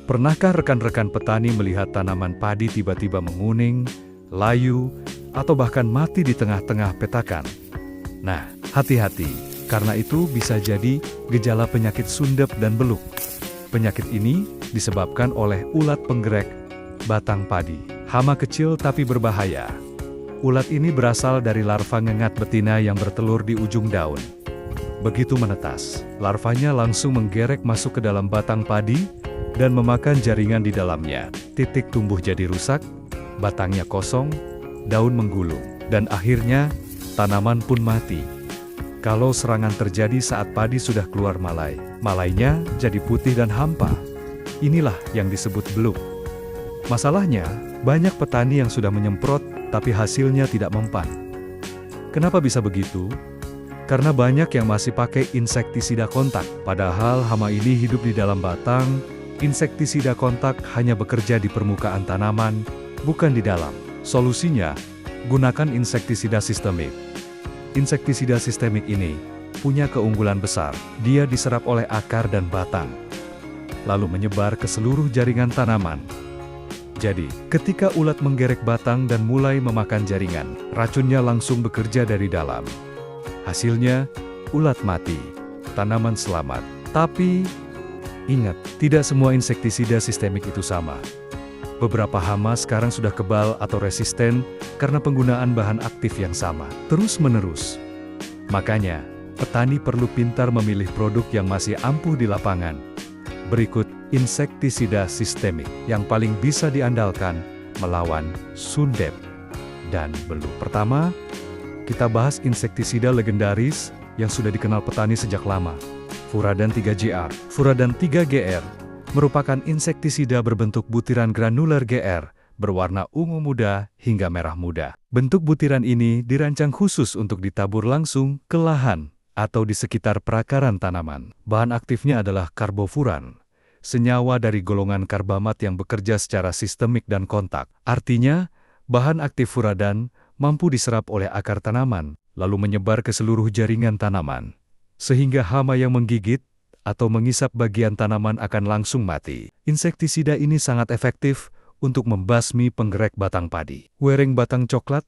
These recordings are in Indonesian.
Pernahkah rekan-rekan petani melihat tanaman padi tiba-tiba menguning, layu, atau bahkan mati di tengah-tengah petakan? Nah, hati-hati, karena itu bisa jadi gejala penyakit sundep dan beluk. Penyakit ini disebabkan oleh ulat penggerek batang padi. Hama kecil tapi berbahaya. Ulat ini berasal dari larva ngengat betina yang bertelur di ujung daun. Begitu menetas, larvanya langsung menggerek masuk ke dalam batang padi dan memakan jaringan di dalamnya. Titik tumbuh jadi rusak, batangnya kosong, daun menggulung, dan akhirnya tanaman pun mati. Kalau serangan terjadi saat padi sudah keluar malai, malainya jadi putih dan hampa. Inilah yang disebut beluk. Masalahnya, banyak petani yang sudah menyemprot, tapi hasilnya tidak mempan. Kenapa bisa begitu? Karena banyak yang masih pakai insektisida kontak. Padahal hama ini hidup di dalam batang. Insektisida kontak hanya bekerja di permukaan tanaman, bukan di dalam. Solusinya, gunakan insektisida sistemik. Insektisida sistemik ini punya keunggulan besar. Dia diserap oleh akar dan batang, lalu menyebar ke seluruh jaringan tanaman. Jadi, ketika ulat menggerek batang dan mulai memakan jaringan, racunnya langsung bekerja dari dalam. Hasilnya, ulat mati, tanaman selamat. Tapi, ingat, tidak semua insektisida sistemik itu sama. Beberapa hama sekarang sudah kebal atau resisten karena penggunaan bahan aktif yang sama, terus-menerus. Makanya, petani perlu pintar memilih produk yang masih ampuh di lapangan. Berikut insektisida sistemik yang paling bisa diandalkan melawan sundep dan beluk. Pertama, kita bahas insektisida legendaris yang sudah dikenal petani sejak lama. Furadan 3GR. Furadan 3GR merupakan insektisida berbentuk butiran granular GR, berwarna ungu muda hingga merah muda. Bentuk butiran ini dirancang khusus untuk ditabur langsung ke lahan atau di sekitar perakaran tanaman. Bahan aktifnya adalah karbofuran, senyawa dari golongan karbamat yang bekerja secara sistemik dan kontak. Artinya, bahan aktif furadan mampu diserap oleh akar tanaman, lalu menyebar ke seluruh jaringan tanaman, sehingga hama yang menggigit atau mengisap bagian tanaman akan langsung mati. Insektisida ini sangat efektif untuk membasmi penggerek batang padi, wereng batang coklat,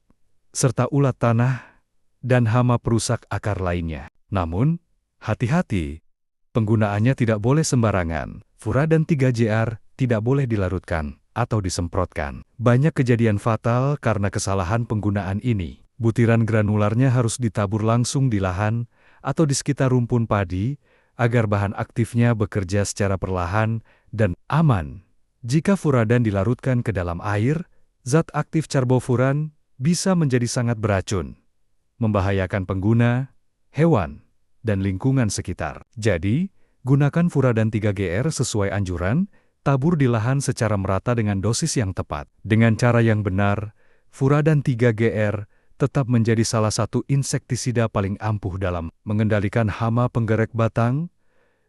serta ulat tanah, dan hama perusak akar lainnya. Namun, hati-hati, penggunaannya tidak boleh sembarangan. Furadan 3GR tidak boleh dilarutkan atau disemprotkan. Banyak kejadian fatal karena kesalahan penggunaan ini. Butiran granularnya harus ditabur langsung di lahan atau di sekitar rumpun padi, agar bahan aktifnya bekerja secara perlahan dan aman. Jika furadan dilarutkan ke dalam air, zat aktif karbofuran bisa menjadi sangat beracun, membahayakan pengguna, hewan, dan lingkungan sekitar. Jadi, gunakan furadan 3GR sesuai anjuran, tabur di lahan secara merata dengan dosis yang tepat. Dengan cara yang benar, furadan 3GR tetap menjadi salah satu insektisida paling ampuh dalam mengendalikan hama penggerek batang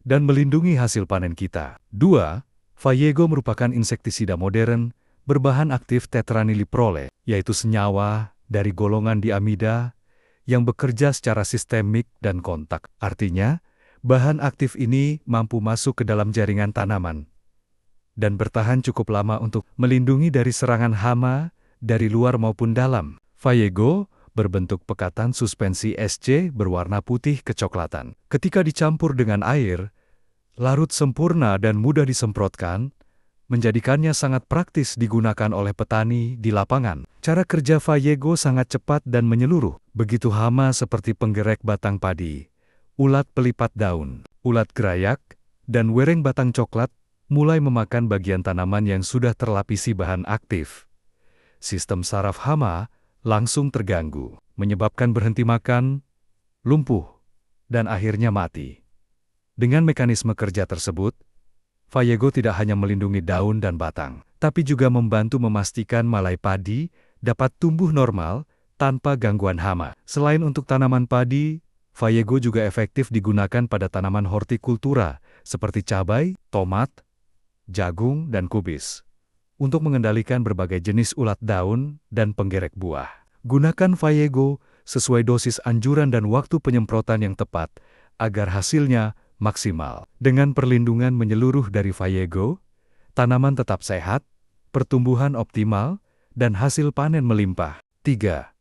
dan melindungi hasil panen kita. 2. Fayego merupakan insektisida modern berbahan aktif tetraniliprole, yaitu senyawa dari golongan diamida yang bekerja secara sistemik dan kontak. Artinya, bahan aktif ini mampu masuk ke dalam jaringan tanaman dan bertahan cukup lama untuk melindungi dari serangan hama dari luar maupun dalam. Fayego berbentuk pekatan suspensi SC berwarna putih kecoklatan. Ketika dicampur dengan air, larut sempurna dan mudah disemprotkan, menjadikannya sangat praktis digunakan oleh petani di lapangan. Cara kerja Fayego sangat cepat dan menyeluruh. Begitu hama seperti penggerek batang padi, ulat pelipat daun, ulat gerayak, dan wereng batang coklat mulai memakan bagian tanaman yang sudah terlapisi bahan aktif. Sistem saraf hama langsung terganggu, menyebabkan berhenti makan, lumpuh, dan akhirnya mati. Dengan mekanisme kerja tersebut, Fayego tidak hanya melindungi daun dan batang, tapi juga membantu memastikan malai padi dapat tumbuh normal tanpa gangguan hama. Selain untuk tanaman padi, Fayego juga efektif digunakan pada tanaman hortikultura seperti cabai, tomat, jagung, dan kubis, untuk mengendalikan berbagai jenis ulat daun dan penggerek buah. Gunakan Fayego sesuai dosis anjuran dan waktu penyemprotan yang tepat, agar hasilnya maksimal. Dengan perlindungan menyeluruh dari Fayego, tanaman tetap sehat, pertumbuhan optimal, dan hasil panen melimpah. 3.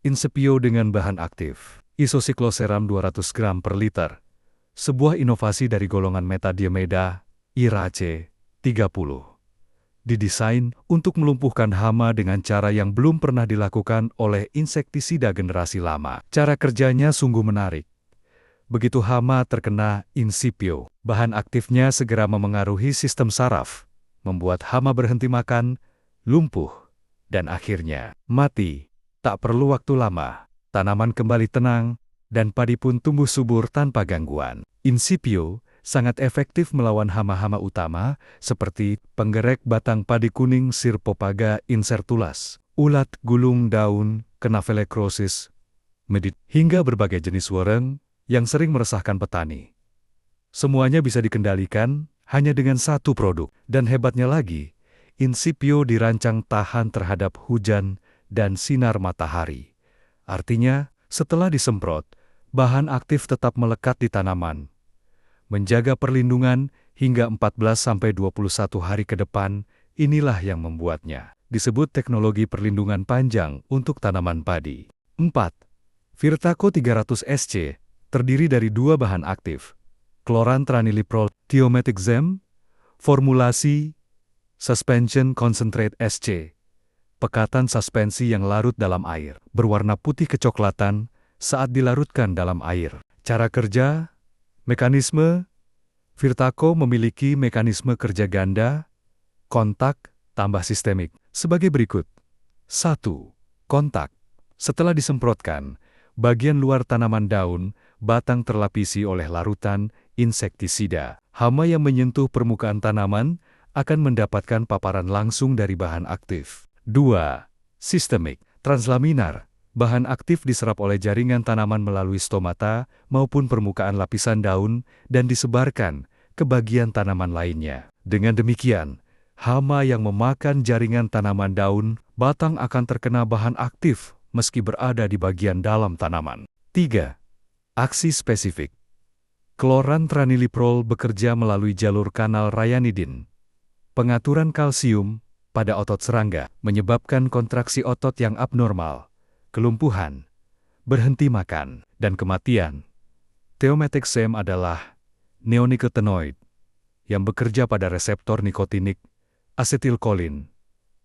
Insipio dengan bahan aktif. Isosikloseram 200 gram per liter. Sebuah inovasi dari golongan metadiemeda, IRAC 30. Didesain untuk melumpuhkan hama dengan cara yang belum pernah dilakukan oleh insektisida generasi lama. Cara kerjanya sungguh menarik. Begitu hama terkena insipio, bahan aktifnya segera memengaruhi sistem saraf, membuat hama berhenti makan, lumpuh, dan akhirnya mati. Tak perlu waktu lama, tanaman kembali tenang, dan padi pun tumbuh subur tanpa gangguan. Insipio sangat efektif melawan hama-hama utama seperti penggerek batang padi kuning Sirpopaga incertulas, ulat gulung daun, Cnaphyllecrosis, medit, hingga berbagai jenis wereng yang sering meresahkan petani. Semuanya bisa dikendalikan hanya dengan satu produk. Dan hebatnya lagi, insipio dirancang tahan terhadap hujan dan sinar matahari. Artinya, setelah disemprot, bahan aktif tetap melekat di tanaman, menjaga perlindungan hingga 14-21 hari ke depan. Inilah yang membuatnya disebut teknologi perlindungan panjang untuk tanaman padi. 4. Virtaco 300 SC terdiri dari dua bahan aktif, Chlorantraniliprol Thiomethixam, formulasi Suspension Concentrate SC, pekatan suspensi yang larut dalam air, berwarna putih kecoklatan saat dilarutkan dalam air. Cara kerja, mekanisme, Virtaco memiliki mekanisme kerja ganda, kontak, tambah sistemik, sebagai berikut. 1. Kontak. Setelah disemprotkan, bagian luar tanaman daun, batang terlapisi oleh larutan insektisida. Hama yang menyentuh permukaan tanaman akan mendapatkan paparan langsung dari bahan aktif. 2. Sistemik. Translaminar. Bahan aktif diserap oleh jaringan tanaman melalui stomata maupun permukaan lapisan daun dan disebarkan ke bagian tanaman lainnya. Dengan demikian, hama yang memakan jaringan tanaman daun, batang akan terkena bahan aktif meski berada di bagian dalam tanaman. 3. Aksi spesifik. Chlorantraniliprol bekerja melalui jalur kanal ryanidin. Pengaturan kalsium pada otot serangga menyebabkan kontraksi otot yang abnormal, kelumpuhan, berhenti makan, dan kematian. Thiomethixam adalah neonicotinoid yang bekerja pada reseptor nikotinik asetilkolin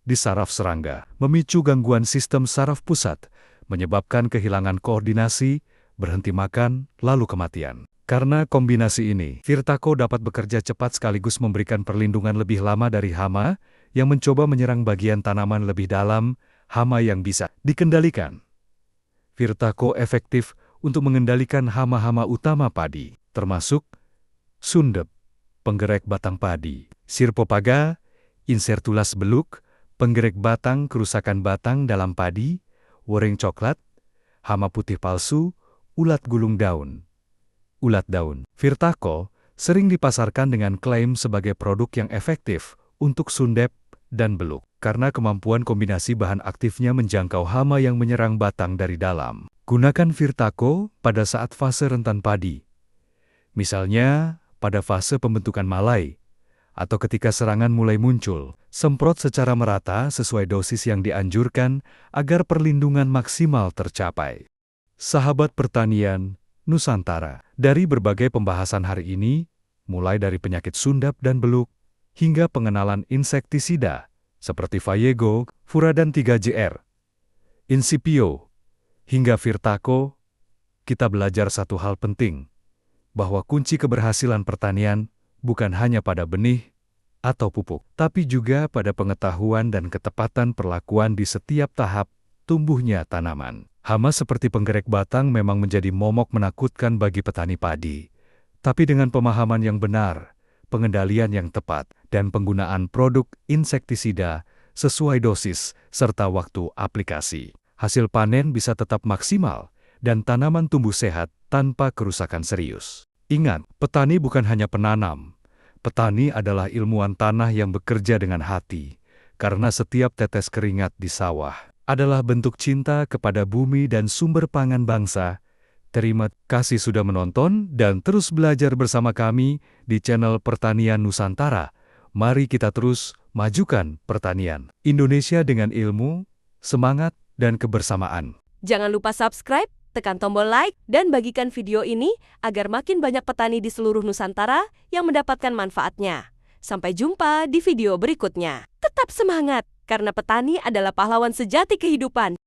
di saraf serangga, memicu gangguan sistem saraf pusat, menyebabkan kehilangan koordinasi, berhenti makan, lalu kematian. Karena kombinasi ini, Virtaco dapat bekerja cepat sekaligus memberikan perlindungan lebih lama dari hama yang mencoba menyerang bagian tanaman lebih dalam, hama yang bisa dikendalikan. Virtaco efektif untuk mengendalikan hama-hama utama padi, termasuk sundep, penggerek batang padi, Sirpopaga incertulas beluk, penggerek batang kerusakan batang dalam padi, wereng coklat, hama putih palsu, ulat gulung daun, ulat daun. Virtaco sering dipasarkan dengan klaim sebagai produk yang efektif untuk sundep dan beluk, karena kemampuan kombinasi bahan aktifnya menjangkau hama yang menyerang batang dari dalam. Gunakan Virtaco pada saat fase rentan padi, misalnya pada fase pembentukan malai, atau ketika serangan mulai muncul. Semprot secara merata sesuai dosis yang dianjurkan agar perlindungan maksimal tercapai. Sahabat pertanian Nusantara, dari berbagai pembahasan hari ini, mulai dari penyakit sundap dan beluk, hingga pengenalan insektisida seperti Vayego, Furadan 3JR, Insipio, hingga Virtaco, kita belajar satu hal penting, bahwa kunci keberhasilan pertanian bukan hanya pada benih atau pupuk, tapi juga pada pengetahuan dan ketepatan perlakuan di setiap tahap tumbuhnya tanaman. Hama seperti penggerek batang memang menjadi momok menakutkan bagi petani padi. Tapi dengan pemahaman yang benar, pengendalian yang tepat, dan penggunaan produk insektisida sesuai dosis serta waktu aplikasi, hasil panen bisa tetap maksimal dan tanaman tumbuh sehat tanpa kerusakan serius. Ingat, petani bukan hanya penanam. Petani adalah ilmuwan tanah yang bekerja dengan hati, karena setiap tetes keringat di sawah adalah bentuk cinta kepada bumi dan sumber pangan bangsa. Terima kasih sudah menonton dan terus belajar bersama kami di channel Pertanian Nusantara. Mari kita terus majukan pertanian Indonesia dengan ilmu, semangat, dan kebersamaan. Jangan lupa subscribe, tekan tombol like, dan bagikan video ini agar makin banyak petani di seluruh Nusantara yang mendapatkan manfaatnya. Sampai jumpa di video berikutnya. Tetap semangat, karena petani adalah pahlawan sejati kehidupan.